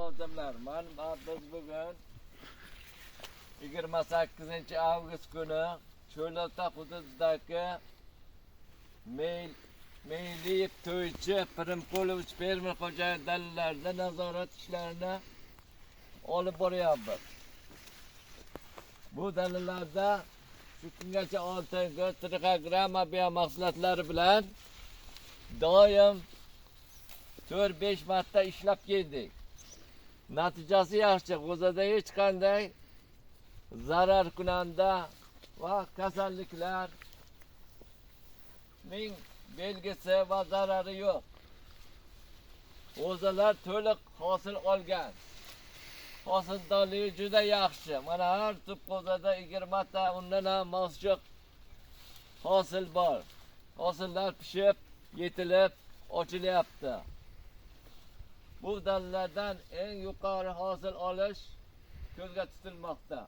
lozimlar. Biz bugun 28 avgust kuni Cho'lota hududidagi Meyliyev to'ychi Pirimqulovich fermer xo'jalik dalillarida nazorat ishlarini olib boryapmiz. Bu dalillarda shu kungacha 6 trixogramma biomahsulotlari bilan doim 4-5 marta ishlab keldik. Natijasi yaxshi. G'o'zada hech qanday zarar kunanda va kasalliklar ning belgisi va zarari yo'q. G'o'zalar to'liq hosil olgan. Hosildorligi juda yaxshi. Mana har tup g'o'zada 20 ta, undan ham mavjud hosil bor. Hosillar pishib, yetilib, ochilyapti. Bu dalillardan eng yuqori hosil olish ko'zga tutilmoqda.